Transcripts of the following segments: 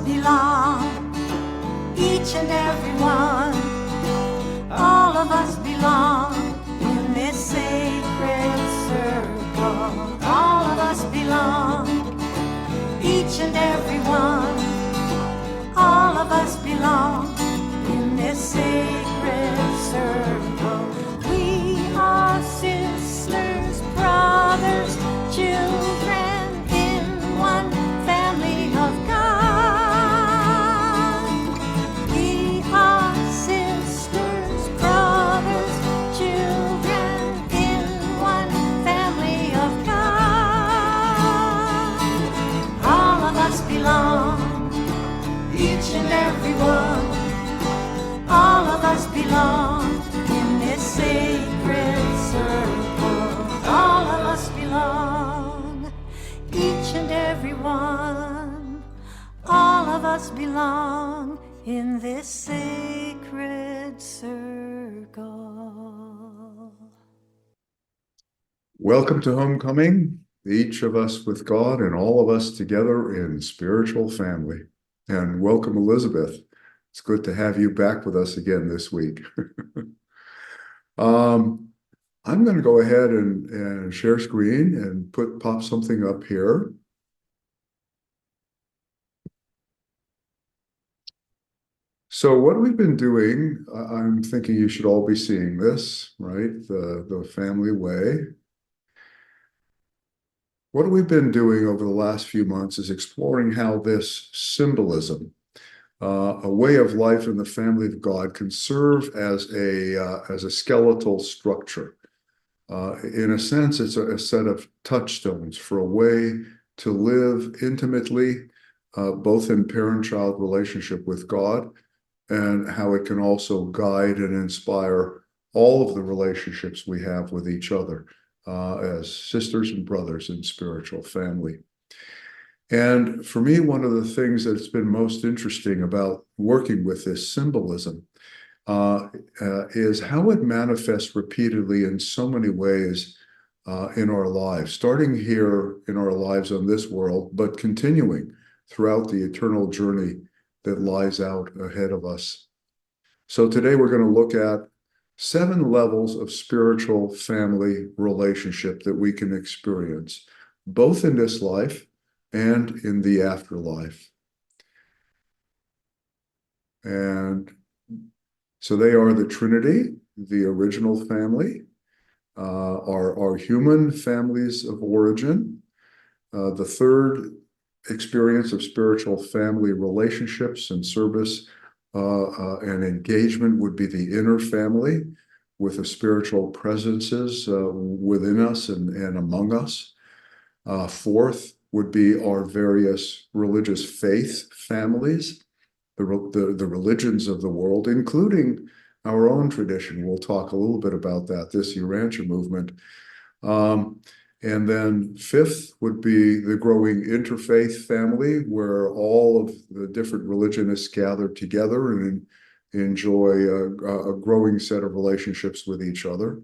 belong, each and every one. All of us belong in this sacred circle. All of us belong, each and every one. All of us belong in this sacred circle. We are sisters, brothers, children in one family of God. We are sisters, brothers, children in one family of God. All of us belong, each and every one. All of us belong in this sacred circle. All of us belong, each and every one. All of us belong in this sacred circle. Welcome to Homecoming, each of us with God and all of us together in spiritual family. And welcome, Elizabeth. It's good to have you back with us again this week. I'm going to go ahead and share screen and pop something up here. So what we've been doing, I'm thinking you should all be seeing this, right? The family way. What we've been doing over the last few months is exploring how this symbolism, a way of life in the family of God, can serve as a skeletal structure. In a sense, it's a set of touchstones for a way to live intimately, both in parent-child relationship with God, and how it can also guide and inspire all of the relationships we have with each other as sisters and brothers in spiritual family. And for me, one of the things that's been most interesting about working with this symbolism is how it manifests repeatedly in so many ways in our lives, starting here in our lives on this world, but continuing throughout the eternal journey that lies out ahead of us. So today we're going to look at 7 levels of spiritual family relationship that we can experience, both in this life and in the afterlife. And so they are the Trinity, the original family, our human families of origin, the third experience of spiritual family relationships and service and engagement would be the inner family, with the spiritual presences within us and among us. Fourth would be our various religious faith families, the religions of the world, including our own tradition. We'll talk a little bit about that, this Urantia movement. And then fifth would be the growing interfaith family, where all of the different religionists gather together and enjoy a growing set of relationships with each other.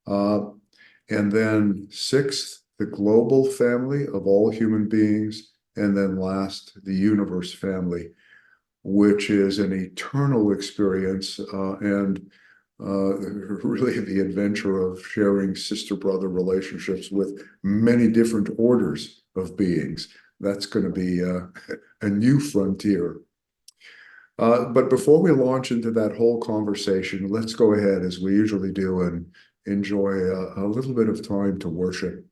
And then sixth, the global family of all human beings. And then last, the universe family, which is an eternal experience and really the adventure of sharing sister-brother relationships with many different orders of beings. That's going to be a new frontier. But before we launch into that whole conversation, let's go ahead, as we usually do, and enjoy a little bit of time to worship.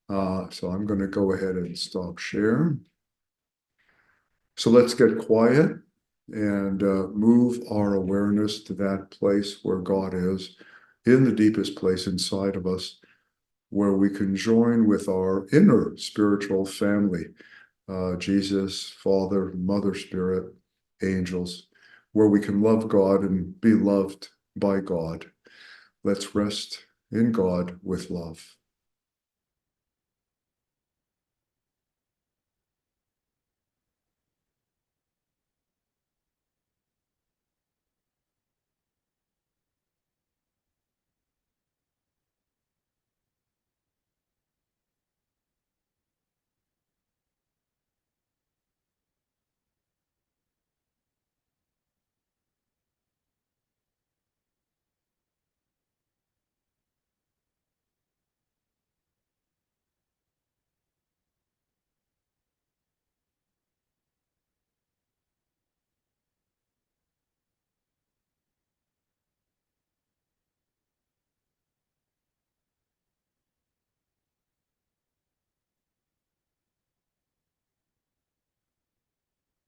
So I'm going to go ahead and stop share. So let's get quiet and move our awareness to that place where God is, in the deepest place inside of us, where we can join with our inner spiritual family, Jesus, Father, Mother Spirit, angels, where we can love God and be loved by God. Let's rest in God with love.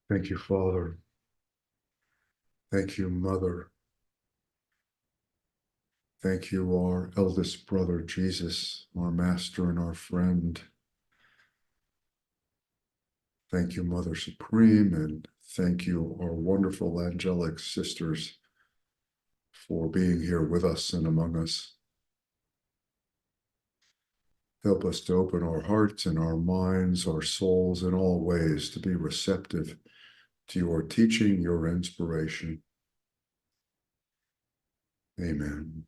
Thank you, Father. Thank you, Mother. Thank you, our eldest brother, Jesus, our master and our friend. Thank you, Mother Supreme, and thank you, our wonderful angelic sisters, for being here with us and among us. Help us to open our hearts and our minds, our souls in all ways to be receptive to your teaching, your inspiration. Amen.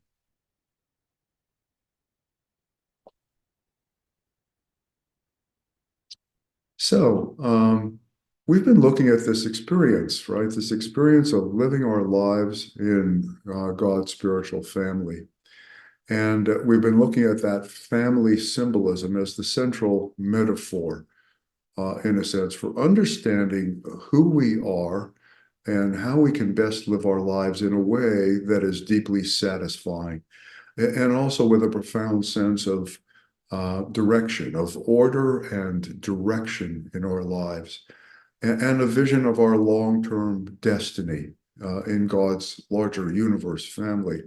So, we've been looking at this experience, right? This experience of living our lives in God's spiritual family. And we've been looking at that family symbolism as the central metaphor, in a sense, for understanding who we are and how we can best live our lives in a way that is deeply satisfying, and also with a profound sense of direction, of order and direction in our lives, and a vision of our long-term destiny in God's larger universe family.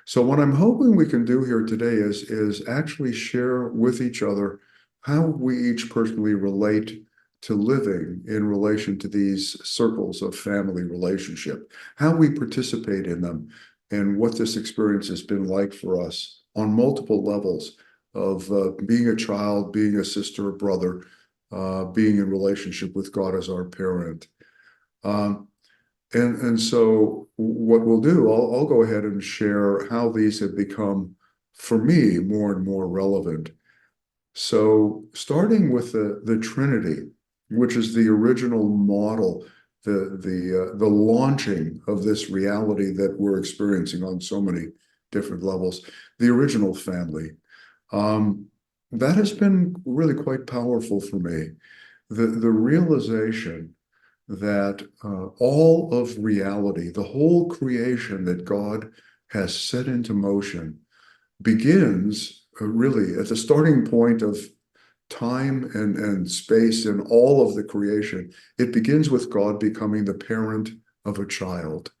So what I'm hoping we can do here today is actually share with each other how we each personally relate to living in relation to these circles of family relationship, how we participate in them, and what this experience has been like for us on multiple levels of being a child, being a sister or brother, being in relationship with God as our parent. And so what we'll do, I'll go ahead and share how these have become, for me, more and more relevant. So starting with the Trinity, which is the original model, the launching of this reality that we're experiencing on so many different levels, the original family, that has been really quite powerful for me. The realization that all of reality, the whole creation that God has set into motion, begins really at the starting point of time and space and all of the creation. It begins with God becoming the parent of a child,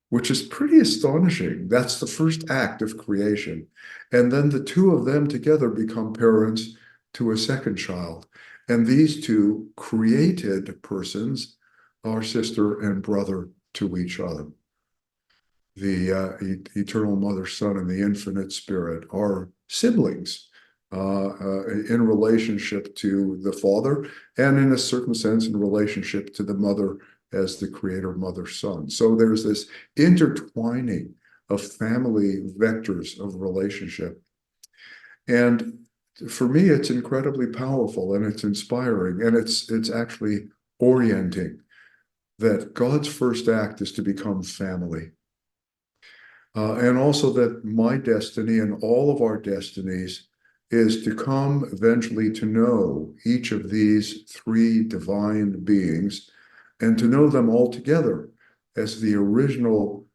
which is pretty astonishing. That's the first act of creation. And then the two of them together become parents to a second child. And these two created persons are sister and brother to each other. The eternal Mother, Son, and the infinite Spirit are siblings in relationship to the Father, and in a certain sense in relationship to the Mother as the Creator, Mother, Son. So there's this intertwining of family vectors of relationship. And for me, it's incredibly powerful, and it's inspiring, and it's actually orienting that God's first act is to become family. And also that my destiny and all of our destinies is to come eventually to know each of these three divine beings and to know them all together as the original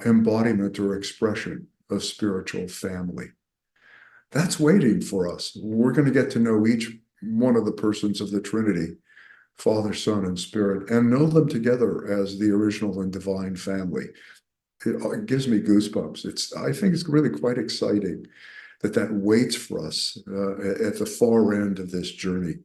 embodiment or expression of spiritual family. That's waiting for us. We're going to get to know each one of the persons of the Trinity, Father, Son, and Spirit, and know them together as the original and divine family. It gives me goosebumps. I think it's really quite exciting that waits for us at the far end of this journey.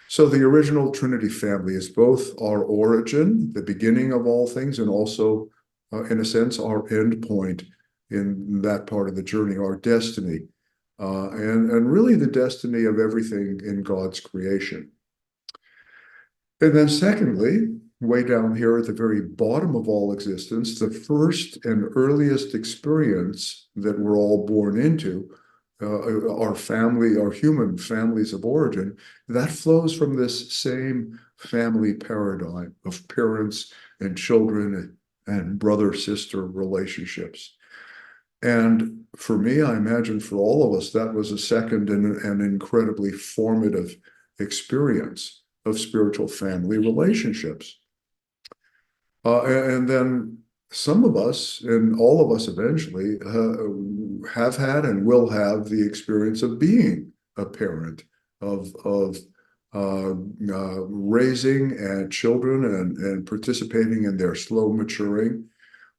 So the original Trinity family is both our origin, the beginning of all things, and also, in a sense, our end point in that part of the journey, our destiny, and really the destiny of everything in God's creation. And then secondly, way down here at the very bottom of all existence, the first and earliest experience that we're all born into, our family, our human families of origin, that flows from this same family paradigm of parents and children and brother-sister relationships. And for me, I imagine for all of us, that was a second and an incredibly formative experience of spiritual family relationships. And then some of us, and all of us eventually, have had and will have the experience of being a parent, of raising and children and participating in their slow maturing,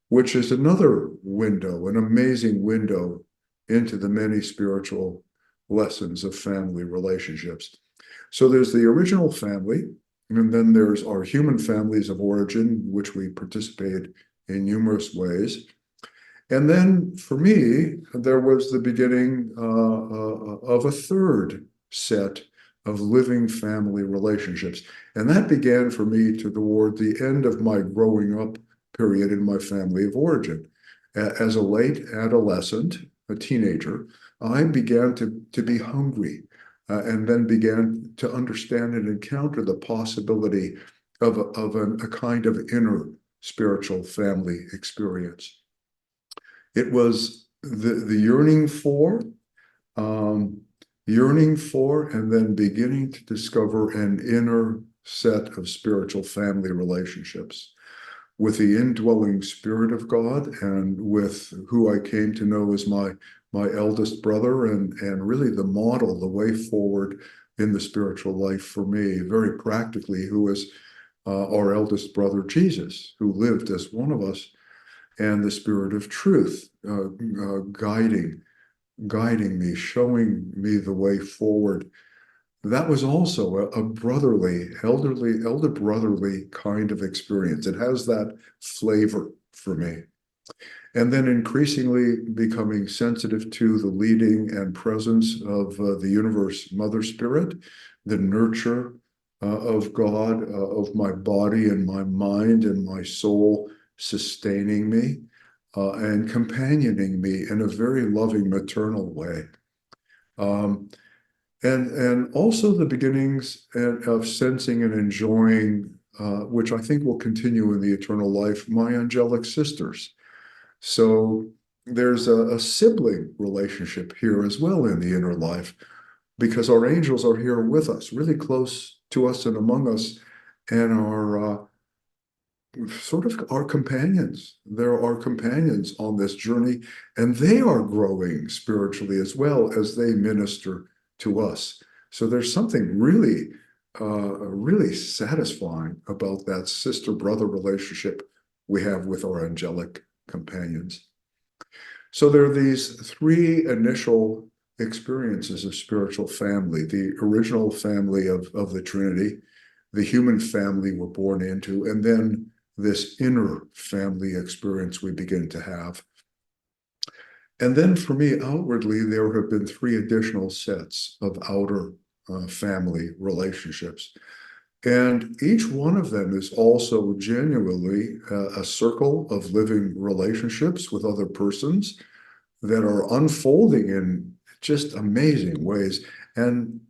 which is another window, an amazing window into the many spiritual lessons of family relationships. So there's the original family, and then there's our human families of origin, which we participate in numerous ways. And then for me, there was the beginning of a third set of living family relationships. And that began for me toward the end of my growing up period in my family of origin. As a late adolescent, a teenager, I began to be hungry and then began to understand and encounter the possibility of a kind of inner spiritual family experience. It was the yearning for, and then beginning to discover an inner set of spiritual family relationships with the indwelling Spirit of God and with who I came to know as my eldest brother and really the model, the way forward in the spiritual life for me, very practically, who is our eldest brother, Jesus, who lived as one of us, and the Spirit of truth guiding me, showing me the way forward. That was also a brotherly, elder brotherly kind of experience. It has that flavor for me. And then increasingly becoming sensitive to the leading and presence of the universe Mother Spirit, the nurture of God, of my body and my mind and my soul, sustaining me and companioning me in a very loving maternal way. And also the beginnings of sensing and enjoying, which I think will continue in the eternal life, my angelic sisters. So there's a sibling relationship here as well in the inner life, because our angels are here with us, really close to us and among us, and are sort of our companions. They're our companions on this journey, and they are growing spiritually as well as they minister to us. So there's something really, really satisfying about that sister-brother relationship we have with our angelic companions. So there are these three initial experiences of spiritual family: the original family of the Trinity, the human family we're born into, and then this inner family experience we begin to have. And then for me, outwardly, there have been three additional sets of outer family relationships. And each one of them is also genuinely a circle of living relationships with other persons that are unfolding in just amazing ways and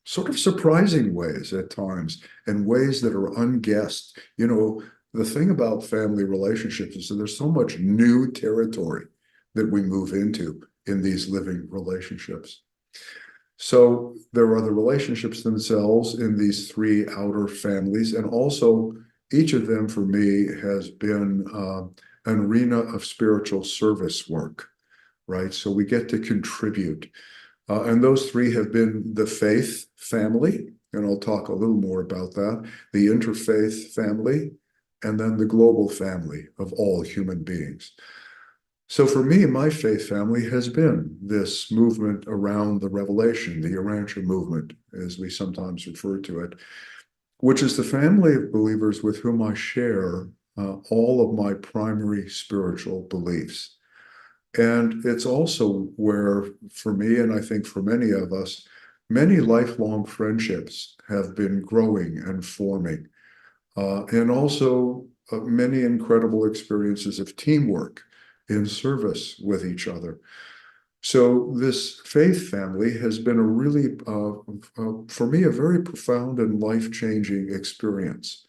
sort of surprising ways at times, and ways that are unguessed. You know, the thing about family relationships is that there's so much new territory that we move into in these living relationships. So there are the relationships themselves in these three outer families, and also each of them for me has been an arena of spiritual service work, right? So we get to contribute. And those three have been the faith family, and I'll talk a little more about that, the interfaith family, and then the global family of all human beings. So for me, my faith family has been this movement around the revelation, the Urantia movement, as we sometimes refer to it, which is the family of believers with whom I share all of my primary spiritual beliefs. And it's also where, for me, and I think for many of us, many lifelong friendships have been growing and forming, and also many incredible experiences of teamwork in service with each other. So this faith family has been a really, for me, a very profound and life-changing experience.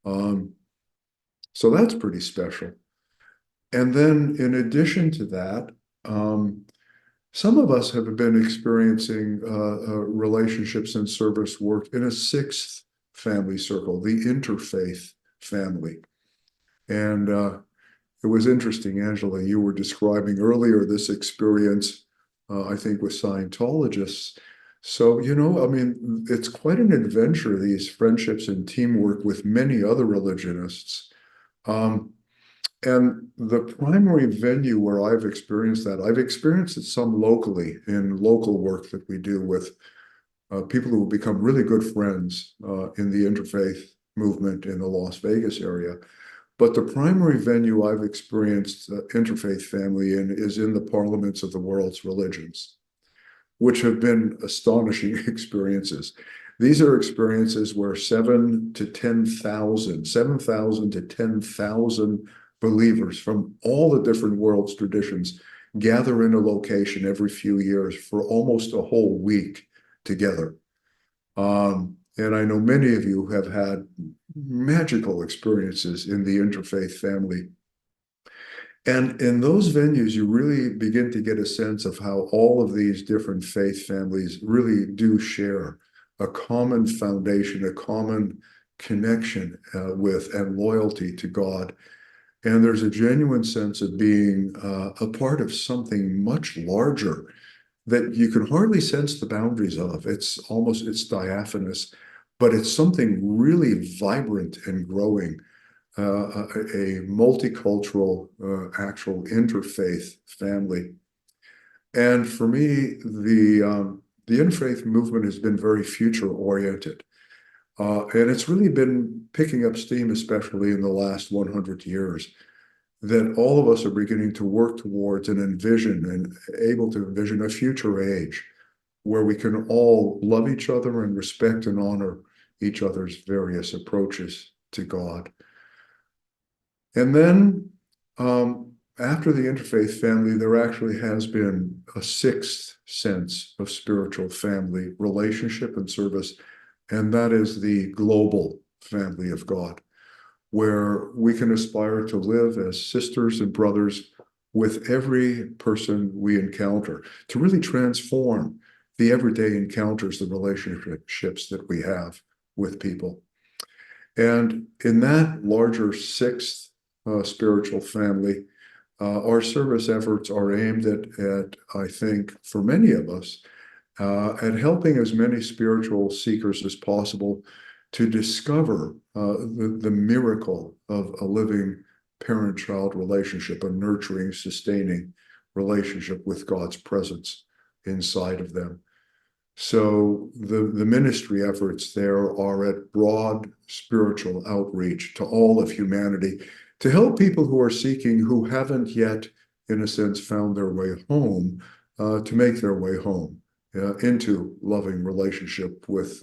So that's pretty special. And then in addition to that, some of us have been experiencing relationships and service work in a sixth family circle, the interfaith family. And it was interesting, Angela, you were describing earlier this experience, I think, with Scientologists. So, I mean, it's quite an adventure, these friendships and teamwork with many other religionists. Um, and the primary venue where I've experienced it some locally in local work that we do with people who have become really good friends in the interfaith movement in the Las Vegas area. But the primary venue I've experienced Interfaith Family in is in the parliaments of the world's religions, which have been astonishing experiences. These are experiences where 7,000 to 10,000 believers from all the different world's traditions gather in a location every few years for almost a whole week together. And I know many of you have had magical experiences in the Interfaith Family. And in those venues, you really begin to get a sense of how all of these different faith families really do share a common foundation, a common connection with and loyalty to God. And there's a genuine sense of being a part of something much larger that you can hardly sense the boundaries of. It's diaphanous, but it's something really vibrant and growing, a multicultural, actual interfaith family. And for me, the interfaith movement has been very future oriented. And it's really been picking up steam, especially in the last 100 years, that all of us are beginning to work towards and envision and able to envision a future age where we can all love each other and respect and honor each other's various approaches to God. And then after the interfaith family, there actually has been a sixth sense of spiritual family relationship and service, and that is the global family of God, where we can aspire to live as sisters and brothers with every person we encounter, to really transform the everyday encounters, the relationships that we have with people. And in that larger sixth spiritual family, our service efforts are aimed at, I think, for many of us, at helping as many spiritual seekers as possible to discover the miracle of a living parent-child relationship, a nurturing, sustaining relationship with God's presence inside of them. So the ministry efforts there are at broad spiritual outreach to all of humanity to help people who are seeking, who haven't yet, in a sense, found their way home, to make their way home into loving relationship with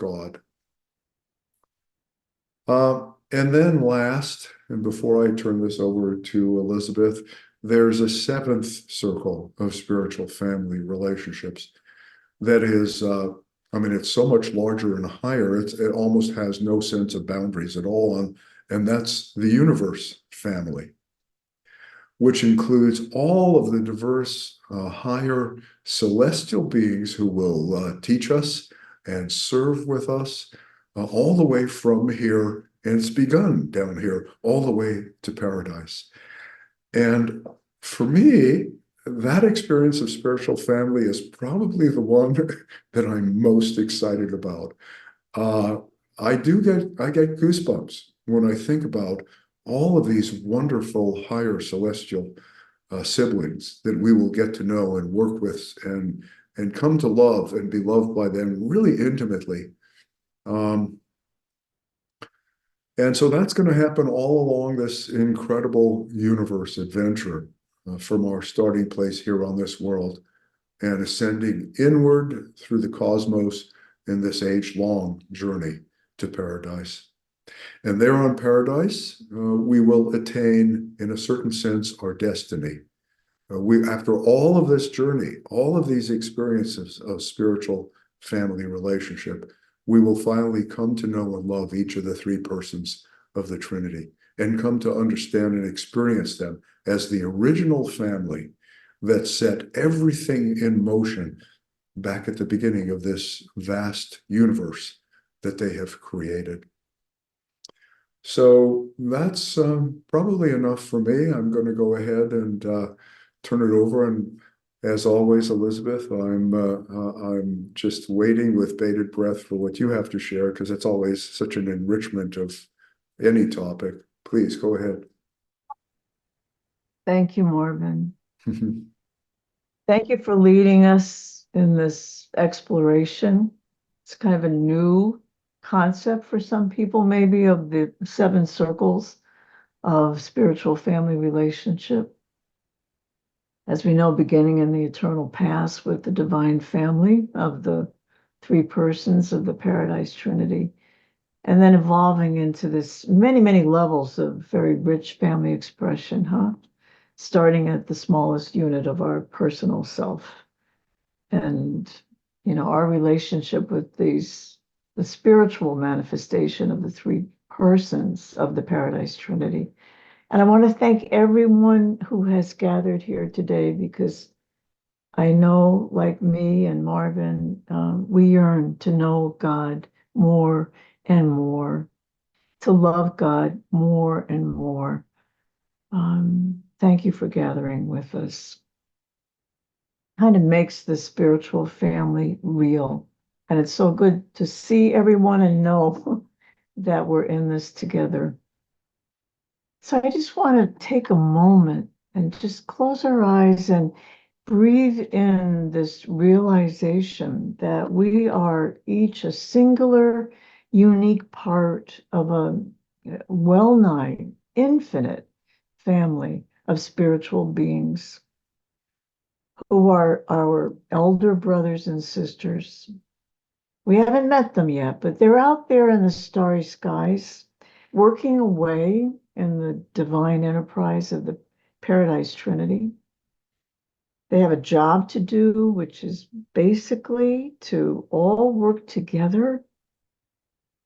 God. And then last, and before I turn this over to Elizabeth, there's a seventh circle of spiritual family relationships that is, I mean, it's so much larger and higher, it almost has no sense of boundaries at all. And that's the universe family, which includes all of the diverse, higher celestial beings who will teach us and serve with us all the way from here, and it's begun down here, all the way to paradise. And for me, that experience of spiritual family is probably the one that I'm most excited about. I get goosebumps when I think about all of these wonderful higher celestial siblings that we will get to know and work with and come to love and be loved by them really intimately. And so that's going to happen all along this incredible universe adventure from our starting place here on this world and ascending inward through the cosmos in this age-long journey to paradise. And there on paradise, we will attain, in a certain sense, our destiny. After all of this journey, all of these experiences of spiritual family relationship, we will finally come to know and love each of the three persons of the Trinity and come to understand and experience them as the original family that set everything in motion back at the beginning of this vast universe that they have created. So that's probably enough for me. I'm going to go ahead and turn it over. And As always, Elizabeth, I'm just waiting with bated breath for what you have to share because it's always such an enrichment of any topic. Please go ahead. Thank you, Marvin. Thank you for leading us in this exploration. It's kind of a new concept for some people, maybe, of the seven circles of spiritual family relationship. As we know, beginning in the eternal past with the divine family of the three persons of the Paradise Trinity, and then evolving into this many, many levels of very rich family expression, huh? Starting at the smallest unit of our personal self. And, our relationship with the spiritual manifestation of the three persons of the Paradise Trinity. And I want to thank everyone who has gathered here today because I know, like me and Marvin, we yearn to know God more and more, to love God more and more. Thank you for gathering with us. Kind of makes the spiritual family real. And it's so good to see everyone and know that we're in this together. So I just want to take a moment and just close our eyes and breathe in this realization that we are each a singular, unique part of a well-nigh infinite family of spiritual beings who are our elder brothers and sisters. We haven't met them yet, but they're out there in the starry skies, working away in the divine enterprise of the Paradise Trinity. They have a job to do, which is basically to all work together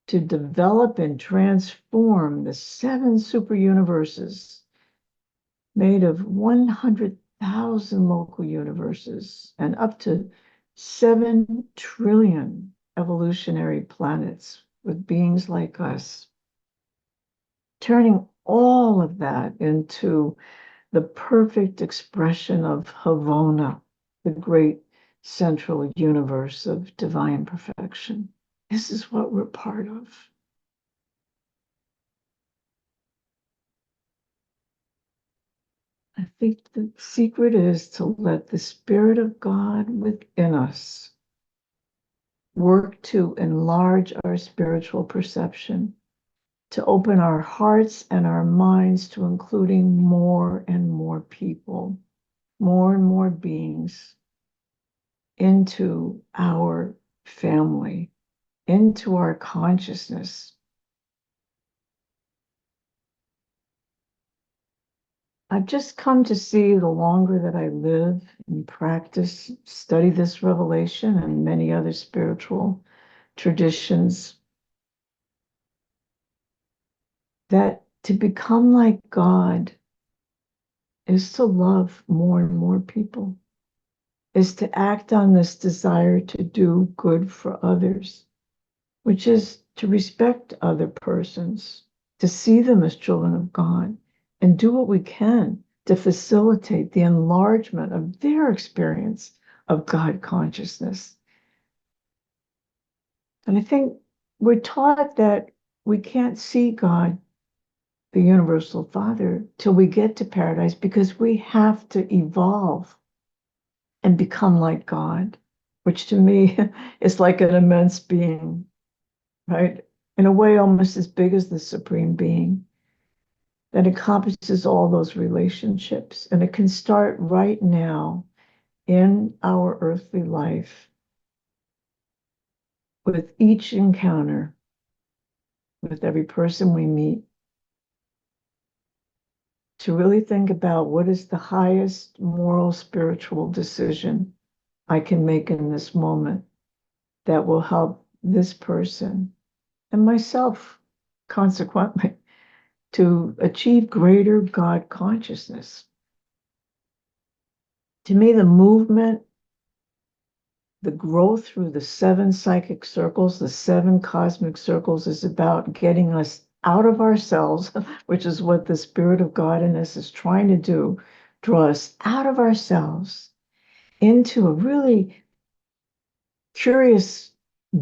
to develop and transform the seven super universes made of 100,000 local universes and up to 7 trillion evolutionary planets with beings like us, turning all of that into the perfect expression of Havona, the great central universe of divine perfection. This is what we're part of. I think the secret is to let the Spirit of God within us work to enlarge our spiritual perception, to open our hearts and our minds to including more and more people, more and more beings into our family, into our consciousness. I've just come to see the longer that I live and practice, study this revelation and many other spiritual traditions, that to become like God is to love more and more people, is to act on this desire to do good for others, which is to respect other persons, to see them as children of God, and do what we can to facilitate the enlargement of their experience of God consciousness. And I think we're taught that we can't see God, the Universal Father, till we get to paradise because we have to evolve and become like God, which to me is like an immense being, right? In a way, almost as big as the Supreme Being that encompasses all those relationships. And it can start right now in our earthly life with each encounter, with every person we meet, to really think about what is the highest moral, spiritual decision I can make in this moment that will help this person and myself, consequently, to achieve greater God consciousness. To me, the movement, the growth through the 7 psychic circles, the 7 cosmic circles, is about getting us out of ourselves, which is what the Spirit of God in us is trying to do, draw us out of ourselves into a really curious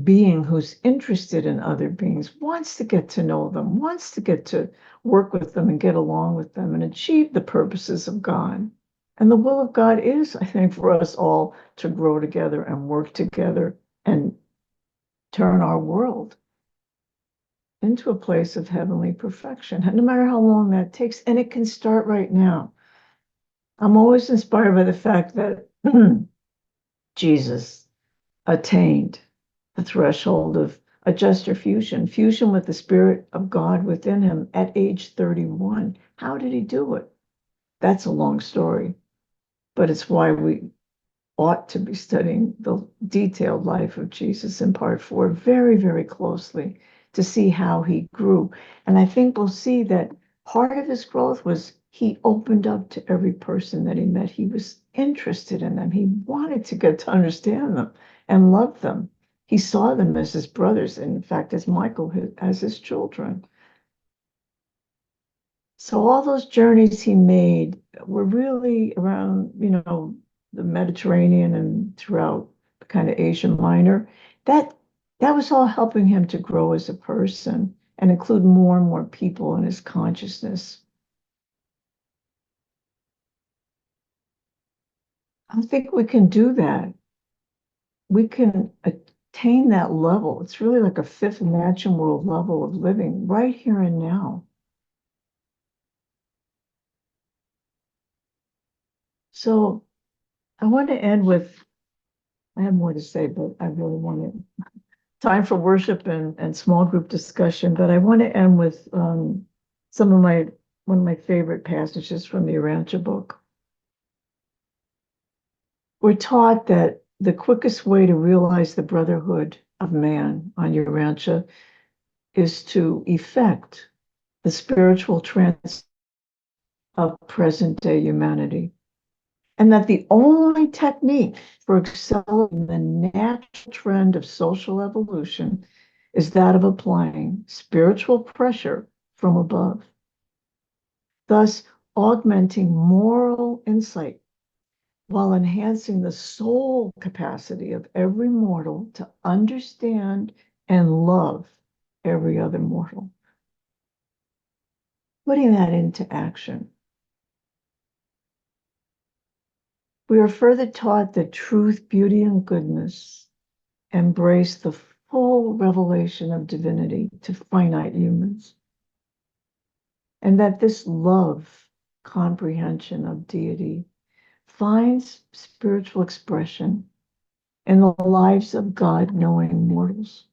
being who's interested in other beings, wants to get to know them, wants to get to work with them and get along with them and achieve the purposes of God. And the will of God is, I think, for us all to grow together and work together and turn our world into a place of heavenly perfection, no matter how long that takes. And it can start right now. I'm always inspired by the fact that Jesus attained the threshold of adjuster fusion, fusion with the Spirit of God within him at age 31. How did he do it? That's a long story, but it's why we ought to be studying the detailed life of Jesus in part 4 very, very closely to see how he grew. And I think we'll see that part of his growth was he opened up to every person that he met. He was interested in them. He wanted to get to understand them and love them. He saw them as his brothers, and in fact, as Michael, as his children. So all those journeys he made were really around, the Mediterranean and throughout kind of Asia Minor. That was all helping him to grow as a person and include more and more people in his consciousness. I think we can do that. We can attain that level. It's really like a fifth dimension world level of living right here and now. So I want to end with, I have more to say, but I really want to, time for worship and small group discussion, but I want to end with one of my favorite passages from the Urantia book. We're taught that the quickest way to realize the brotherhood of man on Urantia is to effect the spiritual trance of present day humanity. And that the only technique for accelerating the natural trend of social evolution is that of applying spiritual pressure from above, thus augmenting moral insight while enhancing the soul capacity of every mortal to understand and love every other mortal. Putting that into action. We are further taught that truth, beauty, and goodness embrace the full revelation of divinity to finite humans, and that this love comprehension of deity finds spiritual expression in the lives of God-knowing mortals,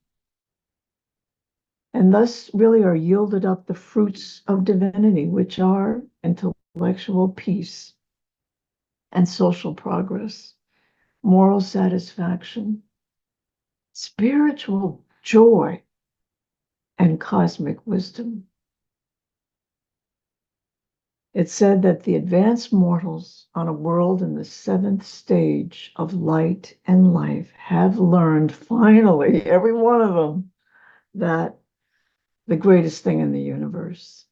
and thus really are yielded up the fruits of divinity, which are intellectual peace and social progress, moral satisfaction, spiritual joy, and cosmic wisdom. It said that the advanced mortals on a world in the 7th stage of light and life have learned, finally, every one of them, that the greatest thing in the universe,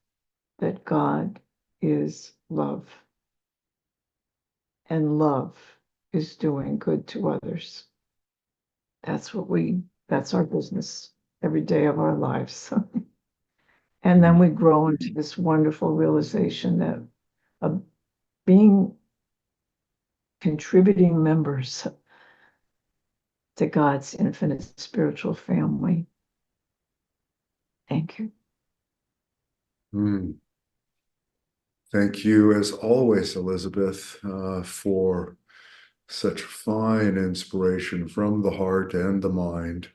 that God is love. And love is doing good to others. That's our business every day of our lives. And then we grow into this wonderful realization that being contributing members to God's infinite spiritual family. Thank you. Thank you, as always, Elizabeth, for such fine inspiration from the heart and the mind.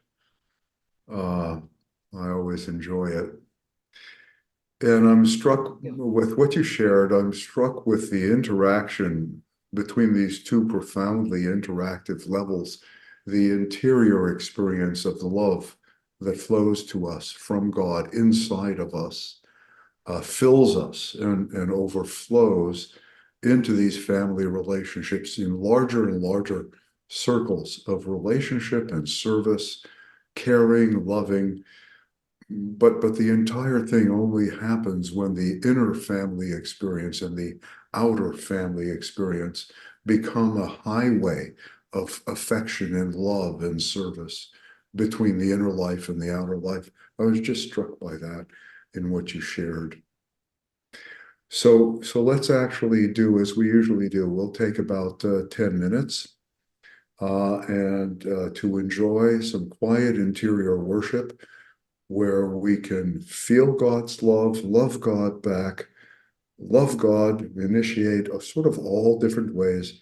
I always enjoy it. And I'm struck with what you shared. I'm struck with the interaction between these two profoundly interactive levels, the interior experience of the love that flows to us from God inside of us, fills us and overflows into these family relationships in larger and larger circles of relationship and service, caring, loving. But the entire thing only happens when the inner family experience and the outer family experience become a highway of affection and love and service between the inner life and the outer life. I was just struck by that in what you shared. So let's actually do as we usually do. We'll take about 10 minutes and to enjoy some quiet interior worship where we can feel God's love God back, love God, initiate a sort of all different ways,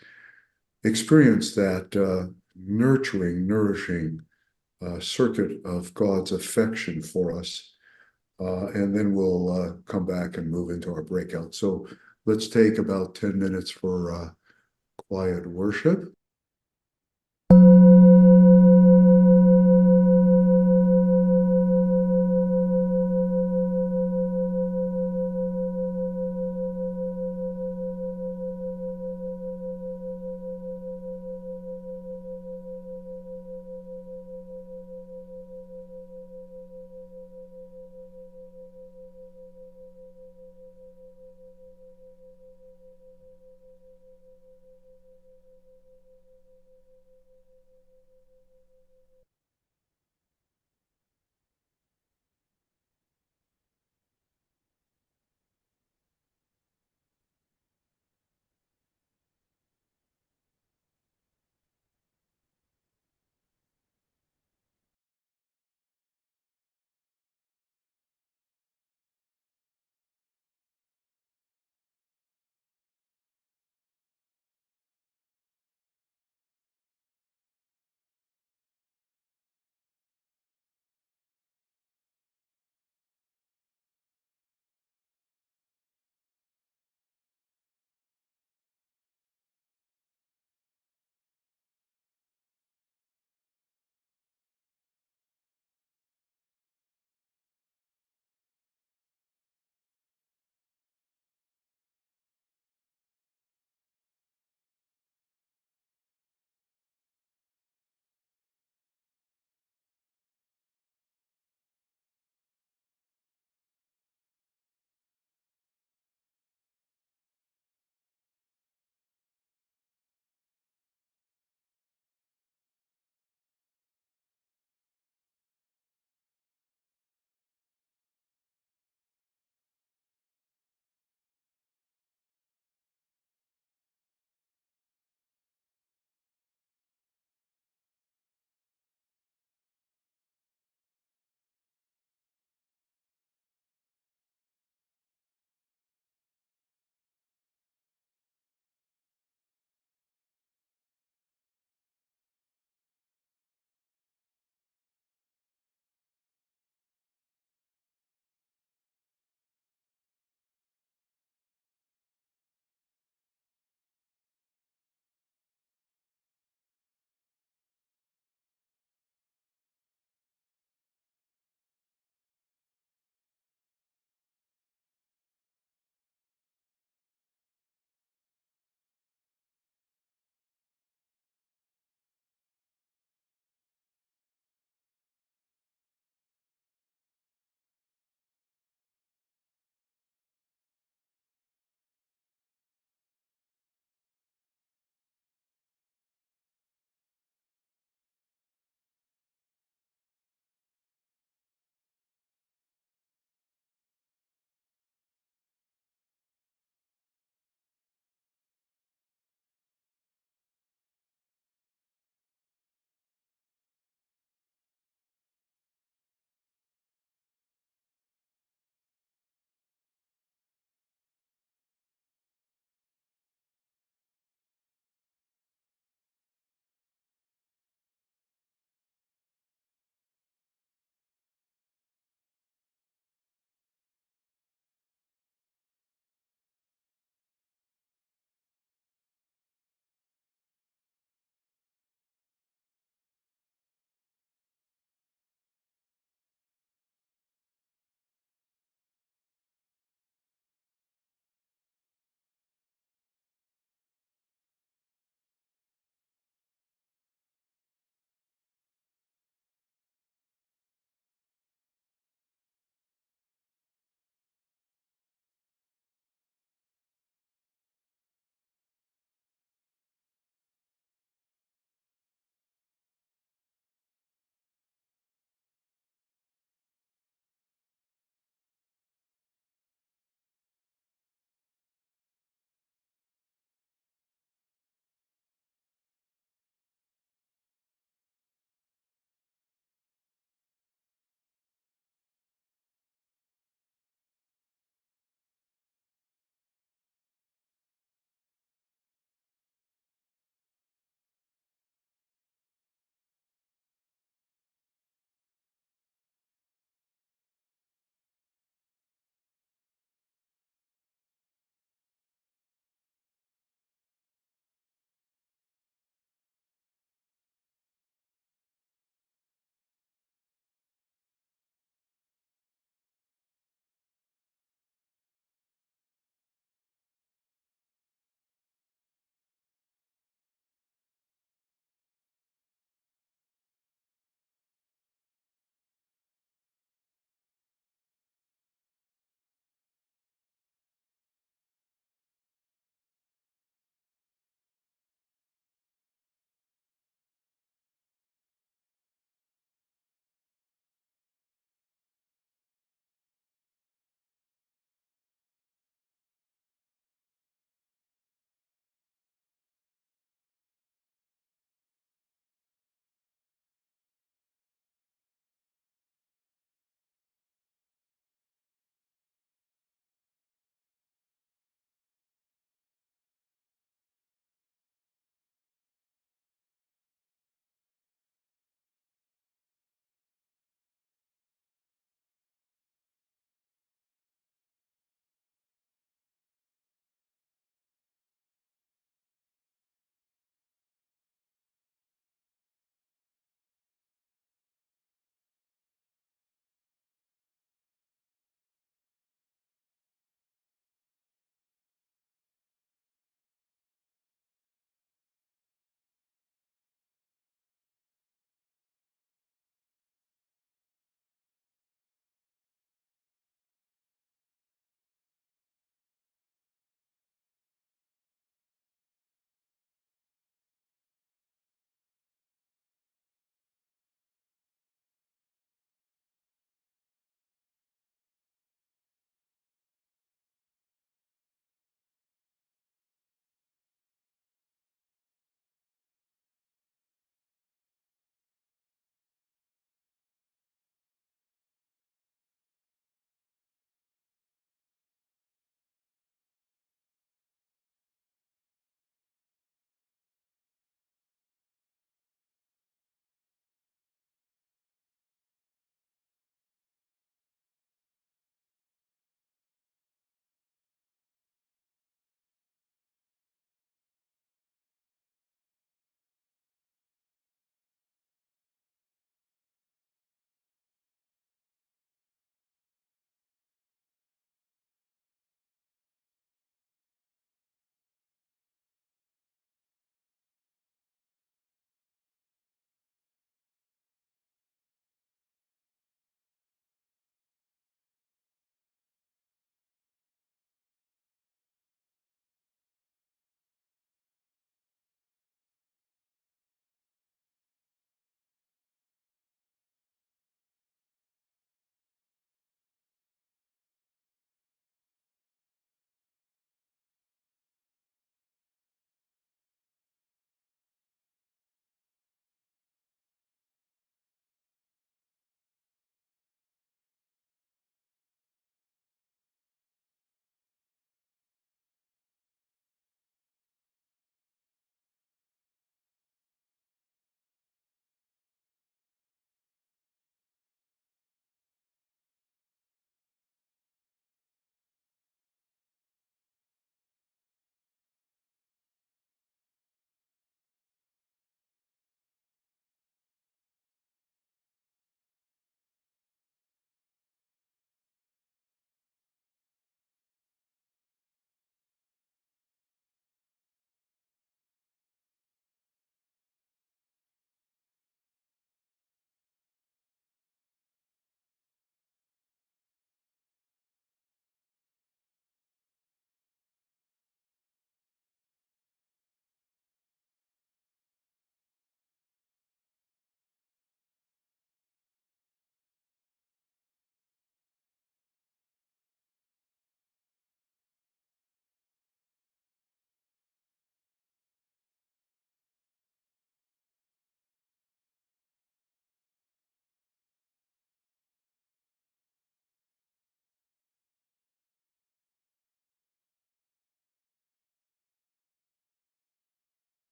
experience that nurturing, nourishing circuit of God's affection for us. And then we'll come back and move into our breakout. So let's take about 10 minutes for quiet worship.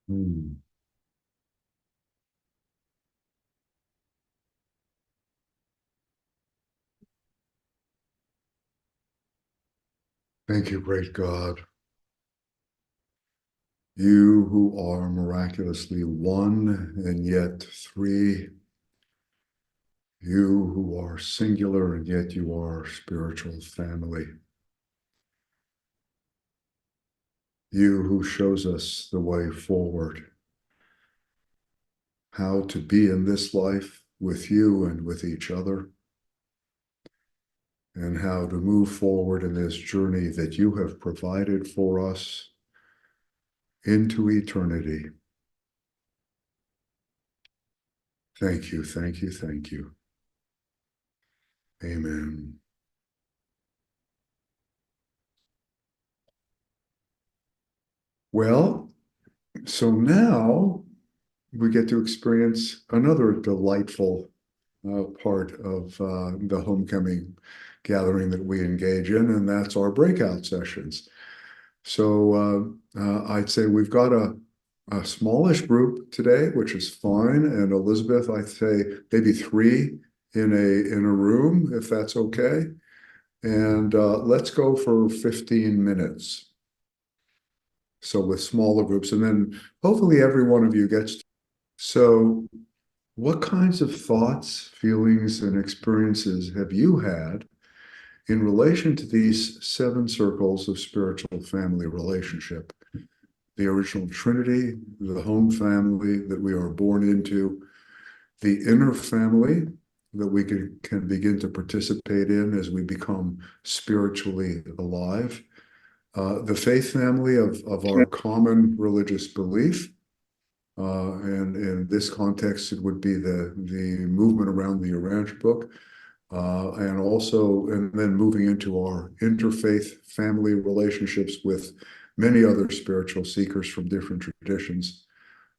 Hmm. Thank you, great God. You who are miraculously one and yet three. You who are singular and yet you are spiritual family. You who shows us the way forward, how to be in this life with you and with each other, and how to move forward in this journey that you have provided for us into eternity. Thank you, thank you, thank you. Amen. Well, so now we get to experience another delightful part of the homecoming gathering that we engage in, and that's our breakout sessions. So I'd say we've got a smallish group today, which is fine. And Elizabeth, I'd say maybe three in a room, if that's okay. And let's go for 15 minutes. So with smaller groups, and then hopefully every one of you gets. So what kinds of thoughts, feelings, and experiences have you had in relation to these seven circles of spiritual family relationship? The original Trinity, the home family that we are born into, the inner family that we can begin to participate in as we become spiritually alive, the faith family of our common religious belief. And in this context, it would be the movement around the Urantia book, and then moving into our interfaith family relationships with many other spiritual seekers from different traditions.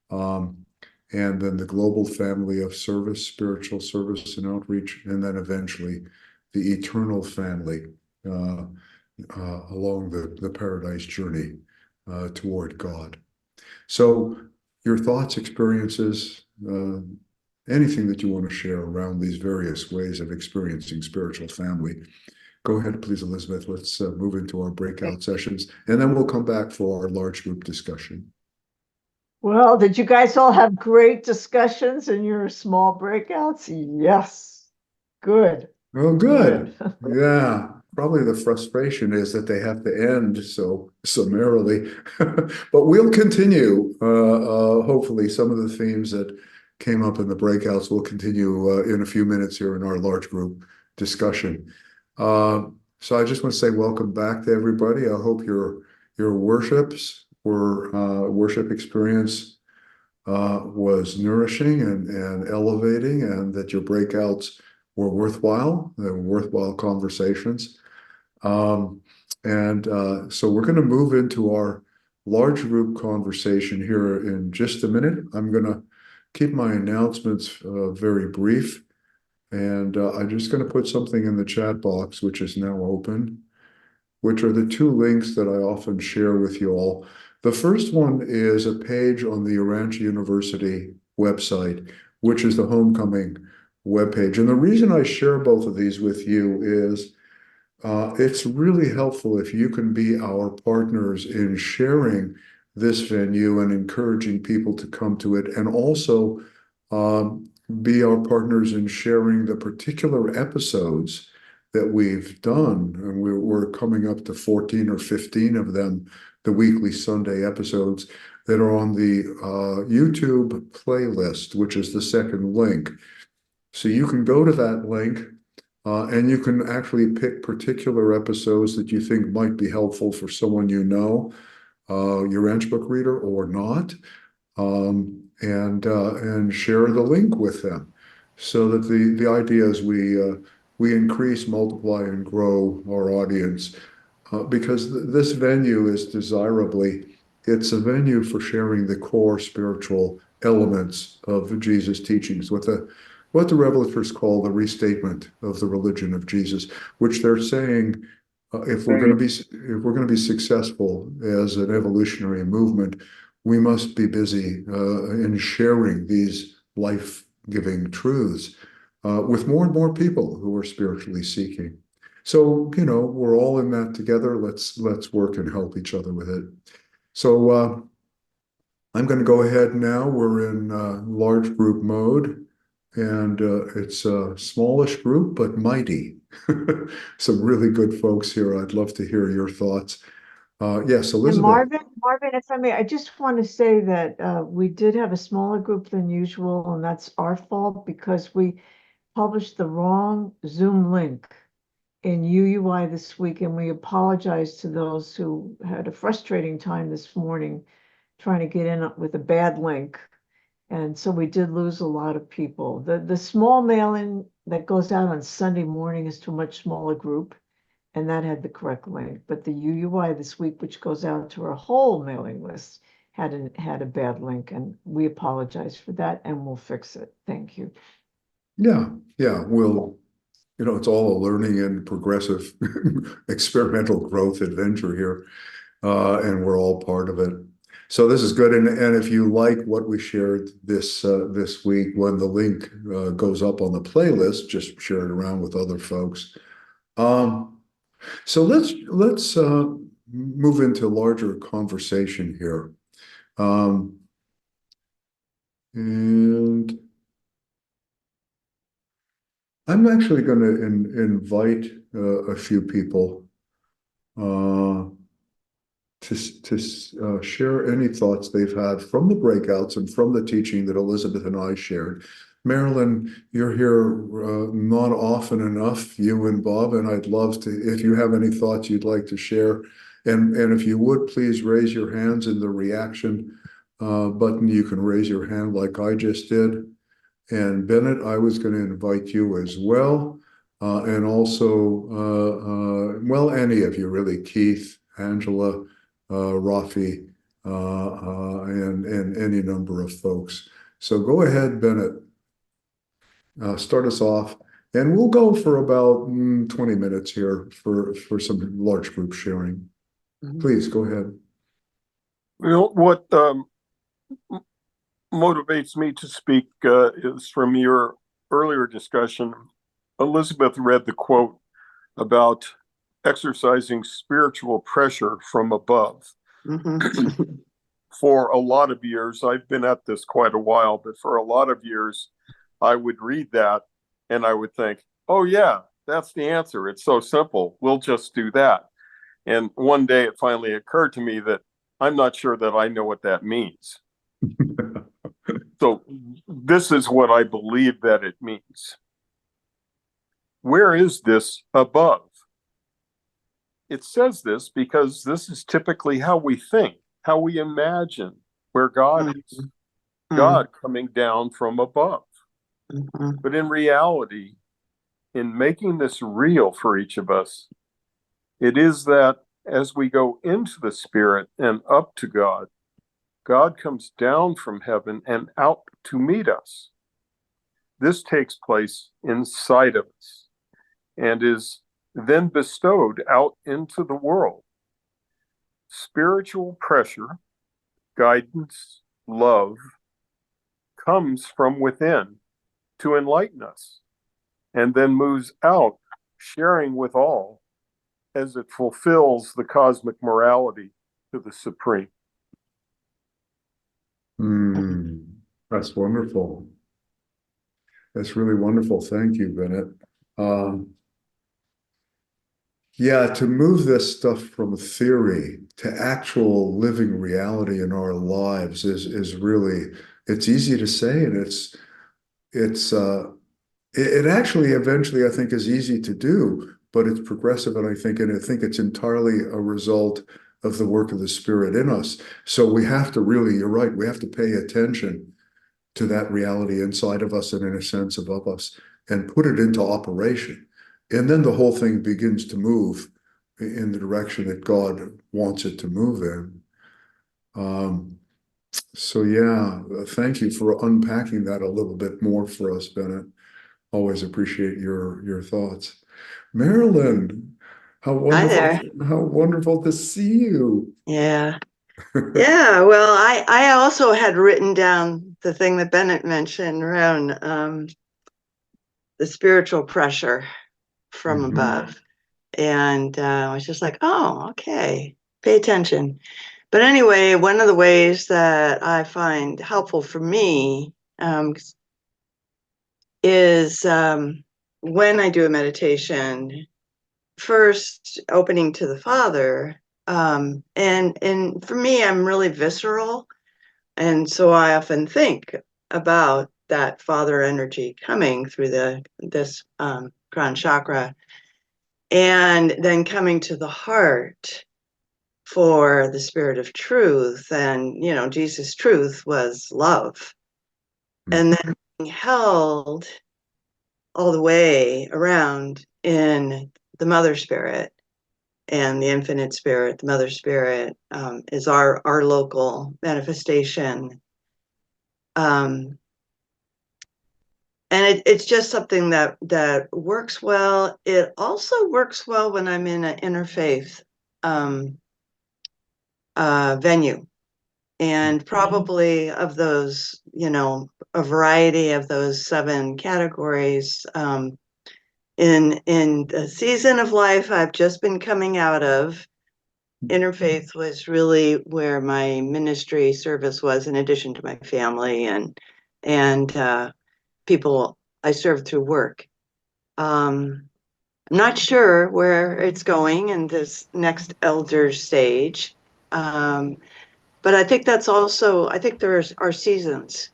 And then the global family of service, spiritual service and outreach, and then eventually the eternal family along the paradise journey toward God. So your thoughts, experiences, anything that you want to share around these various ways of experiencing spiritual family. Go ahead, please, Elizabeth. Let's move into our breakout sessions, and then we'll come back for our large group discussion. Well, did you guys all have great discussions in your small breakouts? Yes. Good. Oh, good. Yeah. Probably the frustration is that they have to end so summarily, but we'll continue. Hopefully, some of the themes that came up in the breakouts will continue in a few minutes here in our large group discussion. So I just want to say welcome back to everybody. I hope your worship experience was nourishing and elevating, and that your breakouts were worthwhile, worthwhile conversations. So we're going to move into our large group conversation here in just a minute. I'm going to keep my announcements very brief. And I'm just going to put something in the chat box, which is now open, which are the two links that I often share with you all. The first one is a page on the Urantia University website, which is the homecoming webpage. And the reason I share both of these with you is it's really helpful if you can be our partners in sharing this venue and encouraging people to come to it, and also be our partners in sharing the particular episodes that we've done. And we're coming up to 14 or 15 of them, the weekly Sunday episodes that are on the YouTube playlist, which is the second link. So you can go to that link and you can actually pick particular episodes that you think might be helpful for someone you know, your Urantia book reader or not, and share the link with them, so that the idea is we increase, multiply, and grow our audience, because this venue is it's a venue for sharing the core spiritual elements of Jesus' teachings, what the revelators call the restatement of the religion of Jesus, which they're saying if we're going to be successful as an evolutionary movement, we must be busy in sharing these life-giving truths with more and more people who are spiritually seeking. So, we're all in that together. Let's work and help each other with it. So I'm going to go ahead now. We're in large group mode, and it's a smallish group, but mighty. Some really good folks here. I'd love to hear your thoughts. Yes, And Elizabeth. Marvin, if I may, I just want to say that we did have a smaller group than usual, and that's our fault because we published the wrong Zoom link in UUI this week, and we apologize to those who had a frustrating time this morning trying to get in with a bad link. And so we did lose a lot of people. The small mail-in that goes out on Sunday morning is to a much smaller group, and that had the correct link. But the UUI this week, which goes out to our whole mailing list, had a bad link, and we apologize for that, and we'll fix it. Thank you. Yeah, it's all a learning and progressive experimental growth adventure here, and we're all part of it. So this is good. And if you like what we shared this week, when the link goes up on the playlist, just share it around with other folks. So let's move into larger conversation here. And I'm actually going to invite a few people to share any thoughts they've had from the breakouts and from the teaching that Elizabeth and I shared. Marilyn, you're here not often enough, you and Bob, and I'd love to, if you have any thoughts you'd like to share, and if you would, please raise your hands in the reaction button. You can raise your hand like I just did. And Bennett, I was going to invite you as well. And also, well, any of you really, Keith, Angela, Rafi, and any number of folks. So go ahead, Bennett. Start us off, and we'll go for about 20 minutes here for some large group sharing. Please go ahead. What motivates me to speak is from your earlier discussion. Elizabeth read the quote about exercising spiritual pressure from above. For a lot of years, I've been at this quite a while, but for a lot of years, I would read that and I would think, oh yeah, that's the answer. It's so simple. We'll just do that. And one day it finally occurred to me that I'm not sure that I know what that means. So this is what I believe that it means. Where is this above? It says this because this is typically how we think, how we imagine where God is. God coming down from above. But in reality, in making this real for each of us, it is that as we go into the Spirit and up to God, God comes down from heaven and out to meet us. This takes place inside of us and is then bestowed out into the world. Spiritual pressure, guidance, love comes from within to enlighten us, and then moves out, sharing with all as it fulfills the cosmic morality to the supreme. That's wonderful. That's really wonderful. Thank you, Bennett. Yeah, to move this stuff from theory to actual living reality in our lives is really, it's easy to say, and it actually eventually I think is easy to do, but it's progressive, and I think it's entirely a result of the work of the Spirit in us. So we have to really, you're right, we have to pay attention to that reality inside of us and in a sense above us and put it into operation. And then the whole thing begins to move in the direction that God wants it to move in. So yeah, thank you for unpacking that a little bit more for us, Bennett. Always appreciate your thoughts. Marilyn, how Hi there. wonderful to see you. Yeah. Yeah, well, I also had written down the thing that Bennett mentioned around the spiritual pressure from Mhm. above. And I was just like, oh, okay, pay attention. But anyway, one of the ways that I find helpful for me is when I do a meditation, first opening to the Father. And for me, I'm really visceral. And so I often think about that Father energy coming through this crown chakra, and then coming to the heart for the spirit of truth. And, Jesus' truth was love. And then being held all the way around in the mother spirit and the infinite spirit. The mother spirit is our local manifestation. And it's just something that works well. It also works well when I'm in an interfaith venue. And probably of those, a variety of those 7 categories, in the season of life I've just been coming out of, interfaith was really where my ministry service was, in addition to my family and people I served through work. I'm not sure where it's going in this next elder stage. But I think I think there are seasons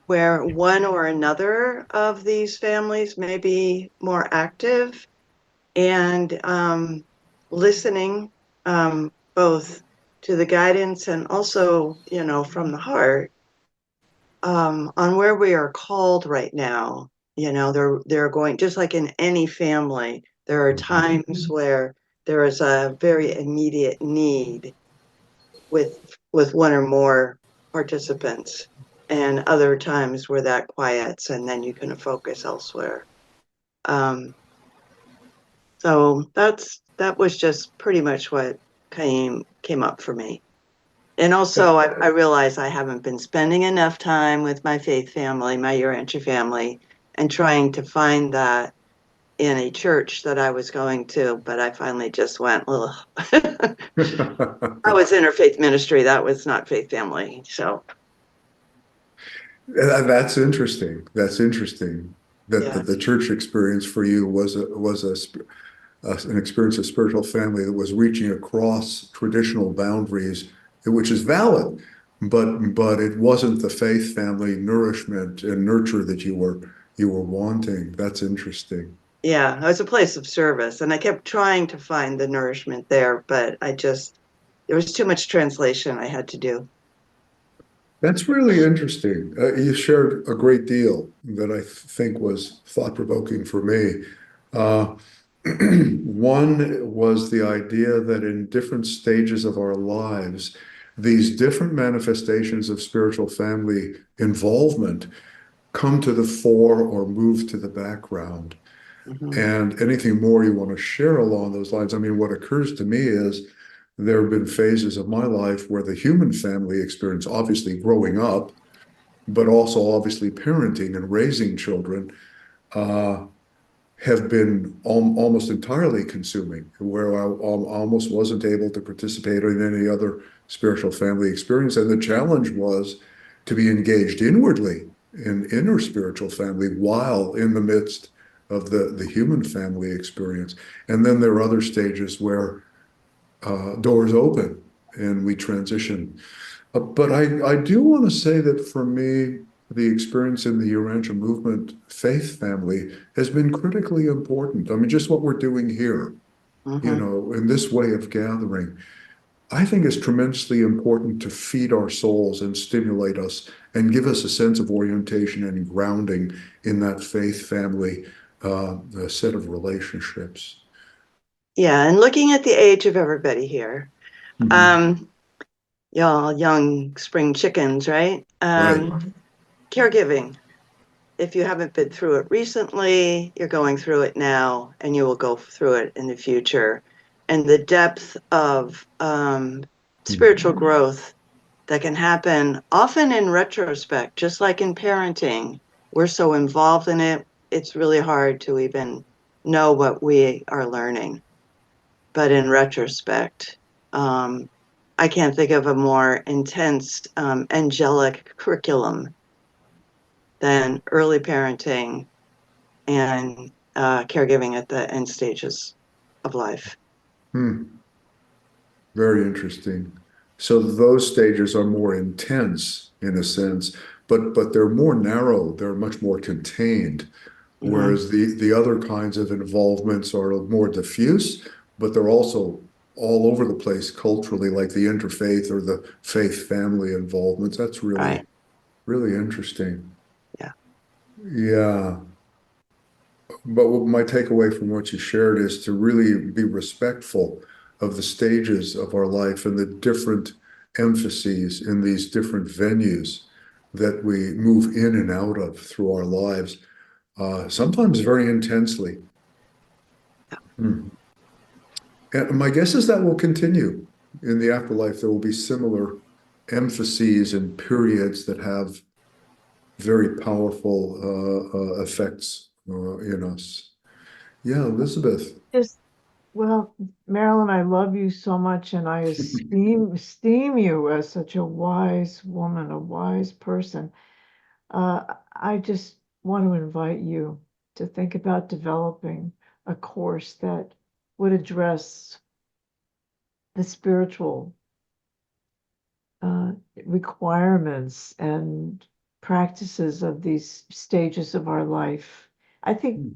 where one or another of these families may be more active, and listening, both to the guidance and also, from the heart, on where we are called right now. They're going, just like in any family, there are times where there is a very immediate need with one or more participants, and other times where that quiets and then you can focus elsewhere. So that was just pretty much what came up for me. And also, I realize I haven't been spending enough time with my faith family, my Urantia family, and trying to find that in a church that I was going to, but I finally just went, ugh. I was interfaith ministry. That was not faith family. So, That's interesting. That's interesting that yeah. the church experience for you was an experience of spiritual family that was reaching across traditional boundaries, which is valid, but it wasn't the faith family nourishment and nurture that you were wanting. That's interesting. Yeah, it was a place of service, and I kept trying to find the nourishment there, but there was too much translation I had to do. That's really interesting. You shared a great deal that I think was thought-provoking for me. Uh, One was the idea that in different stages of our lives, these different manifestations of spiritual family involvement come to the fore or move to the background. Mhm. And anything more you want to share along those lines? I mean, what occurs to me is there have been phases of my life where the human family experience, obviously growing up, but also obviously parenting and raising children, uh, have been almost entirely consuming, where I almost wasn't able to participate in any other spiritual family experience. And the challenge was to be engaged inwardly in inner spiritual family while in the midst of the human family experience. And then there are other stages where doors open and we transition. But I do want to say that for me, the experience in the Urantia movement faith family has been critically important. I mean, just what we're doing here, Mhm. in this way of gathering, I think is tremendously important to feed our souls and stimulate us and give us a sense of orientation and grounding in that faith family set of relationships. Yeah, and looking at the age of everybody here, Mhm. um, y'all young spring chickens, right? Right. Caregiving. If you haven't been through it recently, you're going through it now, and you will go through it in the future. And the depth of spiritual growth that can happen often in retrospect, just like in parenting. We're so involved in it, it's really hard to even know what we are learning. But in retrospect, I can't think of a more intense angelic curriculum than early parenting and caregiving at the end stages of life. Very interesting. So those stages are more intense in a sense, but they're more narrow. They're much more contained. Whereas the other kinds of involvements are more diffuse, but they're also all over the place culturally, like the interfaith or the faith family involvements. That's really, Right. really interesting. Yeah. Yeah. But what my takeaway from what you shared is to really be respectful of the stages of our life and the different emphases in these different venues that we move in and out of through our lives, sometimes very intensely. Hmm. And my guess is that will continue in the afterlife. There will be similar emphases and periods that have very powerful effects in us. Yeah, Elizabeth. Just, well, Marilyn, I love you so much, and I esteem you as such a wise woman, a wise person. I just want to invite you to think about developing a course that would address the spiritual requirements and practices of these stages of our life. I think,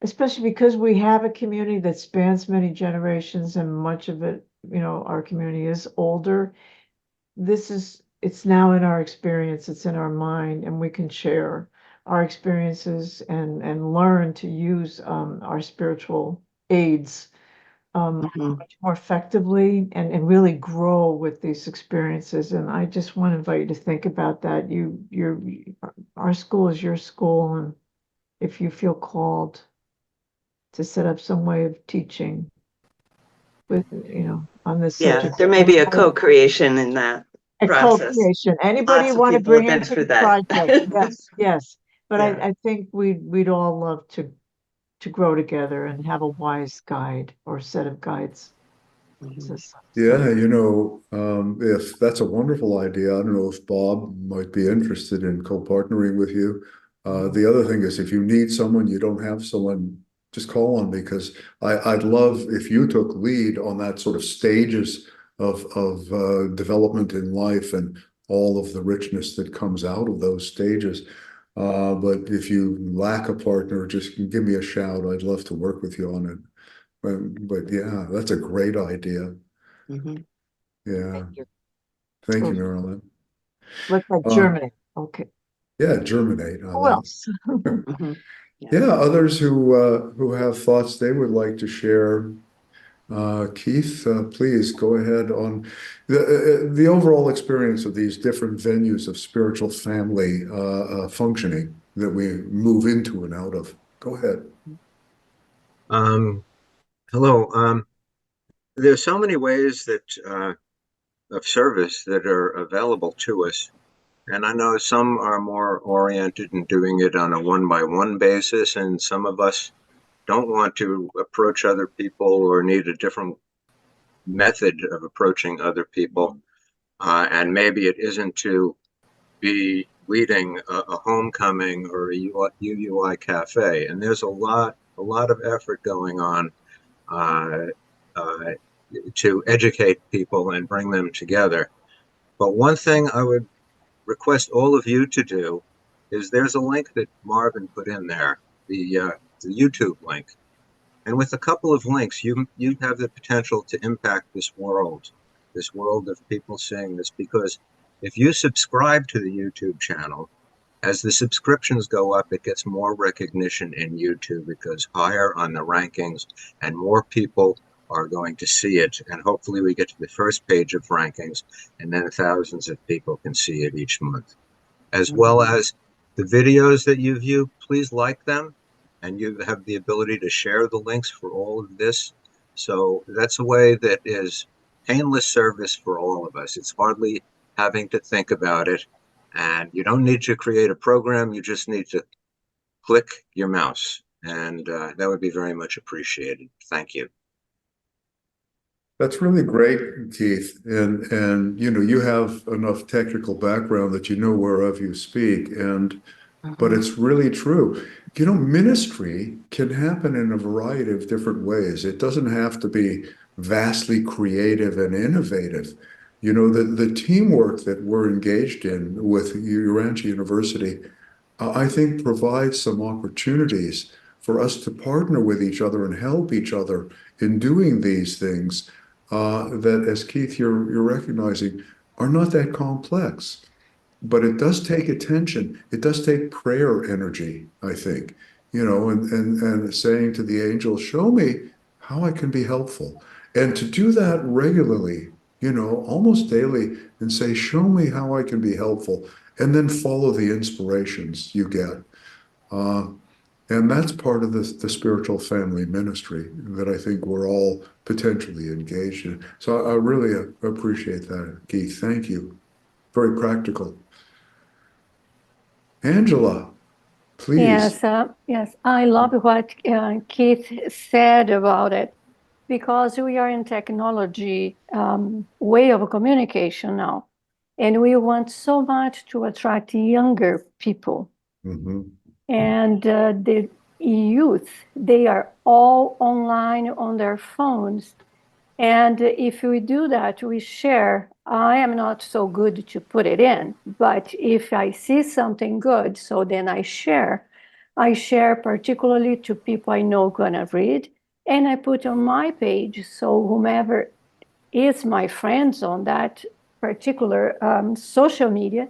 especially because we have a community that spans many generations, and much of it, our community is older. It's now in our experience, it's in our mind, and we can share our experiences and learn to use our spiritual aids much more effectively and really grow with these experiences. And I just want to invite you to think about that. Our school is your school, and if you feel called to set up some way of teaching with, on this Yeah, subject. there may be a co-creation in that A process. co-creation. Anybody Lots of want to people have bring been into through the that. project? Yes, yes. But Yeah. I think we'd all love to grow together and have a wise guide or set of guides. Yeah, if that's a wonderful idea, I don't know if Bob might be interested in co-partnering with you. The other thing is if you need someone, you don't have someone, just call on me because I'd love if you took lead on that sort of stages of development in life and all of the richness that comes out of those stages. But if you lack a partner, just give me a shout. I'd love to work with you on it. But yeah, that's a great idea. Mhm. Yeah. Thank you. Thank you, Perfect. Marilyn. Let's like Uh, Germany. Okay. yeah, germinate. I Who like. else? Mhm. Yeah. Yeah, others who have thoughts they would like to share. Keith, please go ahead on the overall experience of these different venues of spiritual family functioning that we move into and out of. Go ahead. Hello. There's so many ways that of service that are available to us, and I know some are more oriented in doing it on a one-by-one basis, and some of us don't want to approach other people or need a different method of approaching other people, and maybe it isn't to be leading a homecoming or a UUI cafe, and there's a lot of effort going on. Uh, uh, to educate people and bring them together. But one thing I would request all of you to do is there's a link that Marvin put in there, the YouTube link. And with a couple of links, you have the potential to impact this world of people seeing this. Because if you subscribe to the YouTube channel, as the subscriptions go up, it gets more recognition in YouTube. It goes higher on the rankings, and more people are going to see it. And hopefully we get to the first page of rankings, and then thousands of people can see it each month. As well as the videos that you view, please like them, and you have the ability to share the links for all of this. So that's a way that is painless service for all of us. It's hardly having to think about it. And you don't need to create a program. You just need to click your mouse. And that would be very much appreciated. Thank you. That's really great, Keith. And you know, you have enough technical background that you know whereof you speak. But it's really true. You know, ministry can happen in a variety of different ways. It doesn't have to be vastly creative and innovative. You know, the teamwork that we're engaged in with Urantia University, I think provides some opportunities for us to partner with each other and help each other in doing these things that, as Keith, you're recognizing, are not that complex. But it does take attention. It does take prayer energy, I think, you know, and saying to the angel, show me how I can be helpful. And to do that regularly, you know, almost daily, and say, show me how I can be helpful, and then follow the inspirations you get. And that's part of the spiritual family ministry that I think we're all potentially engaged in. So I really appreciate that, Keith. Thank you. Very practical. Angela, please. Yes, I love what Keith said about it, because we are in technology way of communication now, and we want so much to attract younger people. And the youth, they are all online on their phones. And if we do that, we share. I am not so good to put it in, but if I see something good, so then I share. I share particularly to people I know gonna read, and I put on my page, so whomever is my friends on that particular social media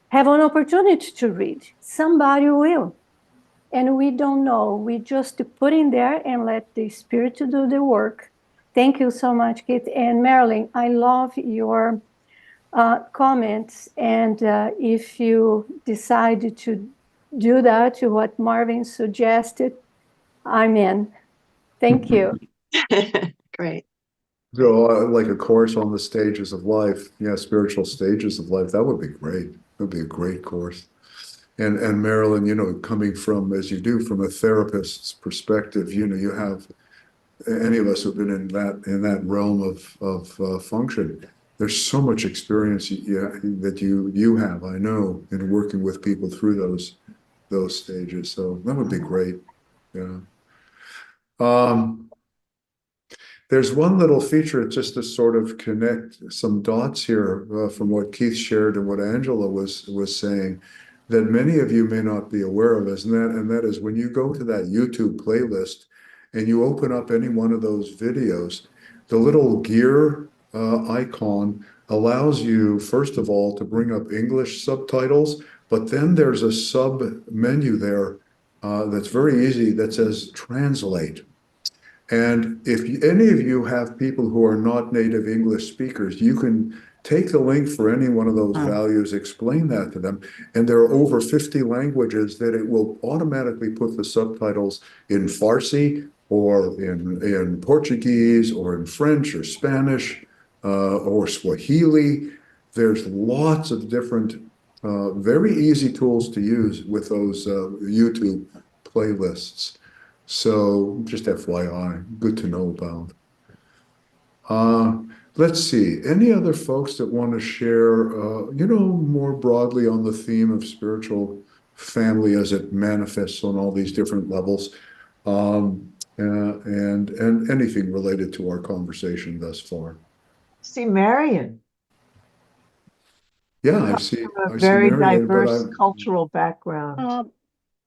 have an opportunity to read. Somebody will. And we don't know. We just put in there and let the Spirit do the work. Thank you so much, Kate. And Marilyn, I love your comments. And if you decide to do that, to what Marvin suggested, I'm in. Thank you. Great. So like a course on the stages of life, spiritual stages of life, that would be great. That would be a great course. And Marilyn, you know, coming from, as you do, from a therapist's perspective, you know, you have, any of us who've been in that realm of function, there's so much experience that you have, I know, in working with people through those stages. So that would be great. Yeah. There's one little feature just to sort of connect some dots here from what Keith shared and what Angela was saying, that many of you may not be aware of, and that is when you go to that YouTube playlist and you open up any one of those videos, the little gear icon allows you, first of all, to bring up English subtitles, but then there's a sub menu there that's very easy that says translate. And if any of you have people who are not native English speakers, you can take the link for any one of those values, explain that to them, and there are over 50 languages that it will automatically put the subtitles in Farsi or in Portuguese or in French or Spanish or Swahili. There's lots of different, very easy tools to use with those YouTube playlists. So just FYI, good to know about. Let's see, any other folks that want to share, you know, more broadly on the theme of spiritual family as it manifests on all these different levels, and anything related to our conversation thus far. See, Marion. Yeah, I see. From a I see very Marianne, but diverse cultural background.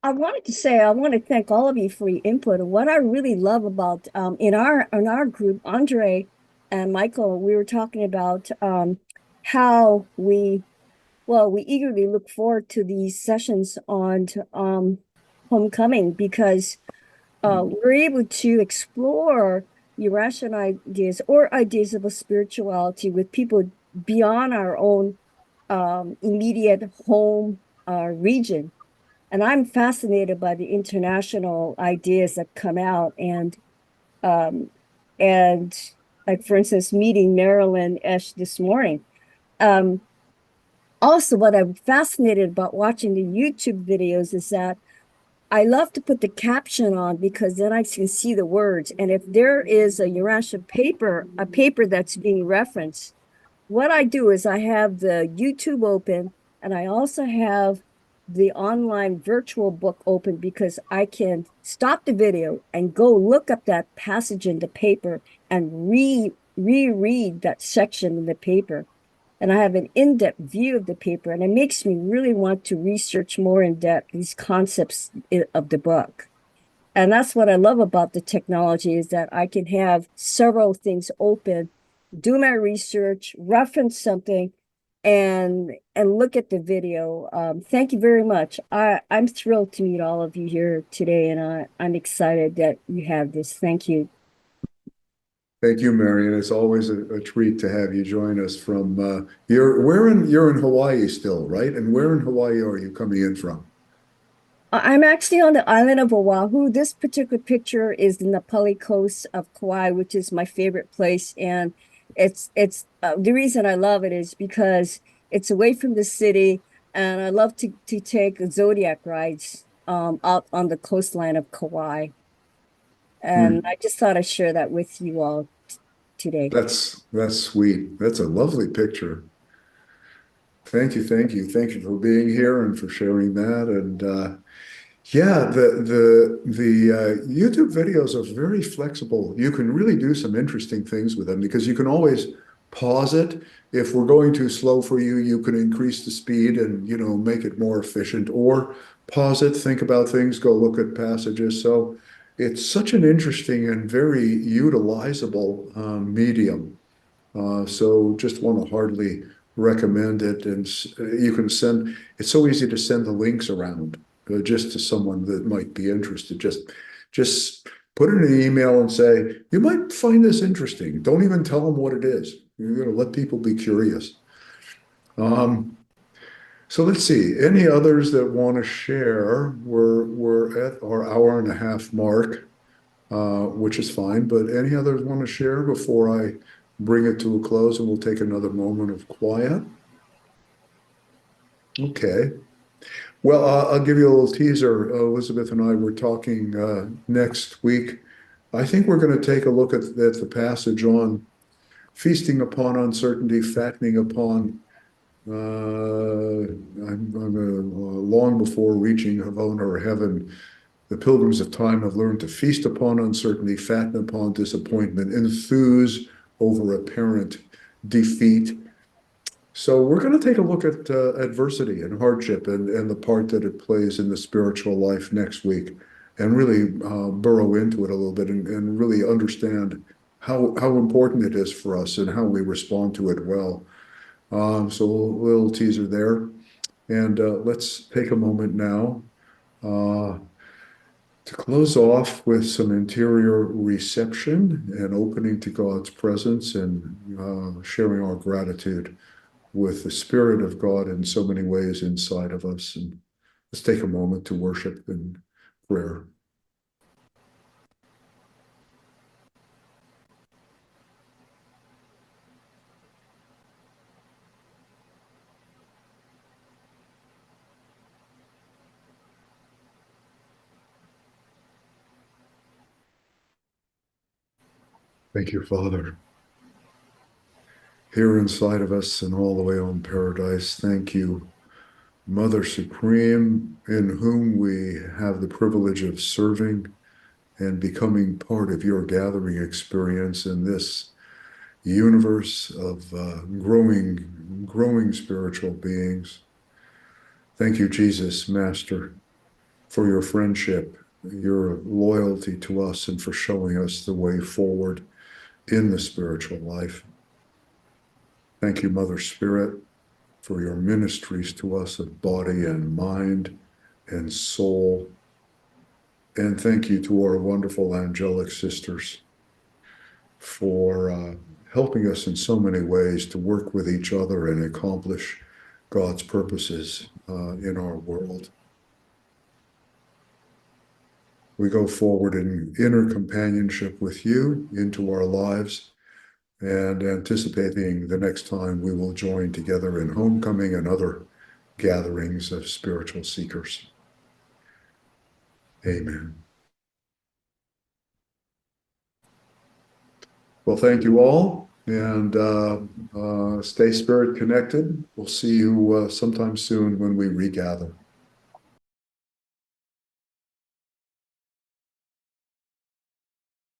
I wanted to say I want to thank all of you for your input. What I really love about in our group, Andre and Michael, we were talking about how we eagerly look forward to these sessions on homecoming, because we're able to explore irrational ideas or ideas of a spirituality with people beyond our own immediate home region. And I'm fascinated by the international ideas that come out, and like for instance, meeting Marilyn Esch this morning. Also, what I'm fascinated about watching the YouTube videos is that I love to put the caption on because then I can see the words. And if there is a Urantia paper, a paper that's being referenced, what I do is I have the YouTube open and I also have the online virtual book open because I can stop the video and go look up that passage in the paper and reread that section in the paper. And I have an in-depth view of the paper, and it makes me really want to research more in depth these concepts of the book. And that's what I love about the technology is that I can have several things open, do my research, reference something, and look at the video. Thank you very much. I'm thrilled to meet all of you here today, and I'm excited that you have this. Thank you. Thank you, Marion. It's always a treat to have you join us from you're in Hawaii still, right? And where in Hawaii are you coming in from? I'm actually on the island of Oahu. This particular picture is the Napali coast of Kauai, which is my favorite place. And it's the reason I love it is because it's away from the city, and I love to take zodiac rides out on the coastline of Kauai. And I just thought I'd share that with you all today. That's sweet. That's a lovely picture. Thank you, thank you, thank you for being here and for sharing that. And yeah, the YouTube videos are very flexible. You can really do some interesting things with them because you can always pause it. If we're going too slow for you, you can increase the speed and make it more efficient, or pause it, think about things, go look at passages. So it's such an interesting and very utilizable medium. So just want to heartily recommend it. And you can send, it's so easy to send the links around just to someone that might be interested. Just put it in an email and say, you might find this interesting. Don't even tell them what it is. You're going to let people be curious. So let's see, any others that want to share? We're at our hour and a half mark, which is fine, but any others want to share before I bring it to a close and we'll take another moment of quiet? Okay. Well, I'll give you a little teaser. Elizabeth and I were talking next week. I think we're going to take a look at the passage on feasting upon uncertainty, fattening upon long before reaching Havona or heaven. The pilgrims of time have learned to feast upon uncertainty, fatten upon disappointment, enthuse over apparent defeat. So we're going to take a look at adversity and hardship and the part that it plays in the spiritual life next week, and really burrow into it a little bit and really understand how important it is for us and how we respond to it well. So a little teaser there. And let's take a moment now to close off with some interior reception and opening to God's presence and sharing our gratitude with the Spirit of God in so many ways inside of us. And let's take a moment to worship in prayer. Thank you, Father. Here inside of us and all the way on paradise, thank you, Mother Supreme, in whom we have the privilege of serving and becoming part of your gathering experience in this universe of growing spiritual beings. Thank you, Jesus, Master, for your friendship, your loyalty to us, and for showing us the way forward in the spiritual life. Thank you, Mother Spirit, for your ministries to us of body and mind and soul. And thank you to our wonderful angelic sisters for helping us in so many ways to work with each other and accomplish God's purposes in our world. We go forward in inner companionship with you into our lives, and anticipating the next time we will join together in homecoming and other gatherings of spiritual seekers. Amen. Well, thank you all, and stay spirit connected. We'll see you sometime soon when we regather.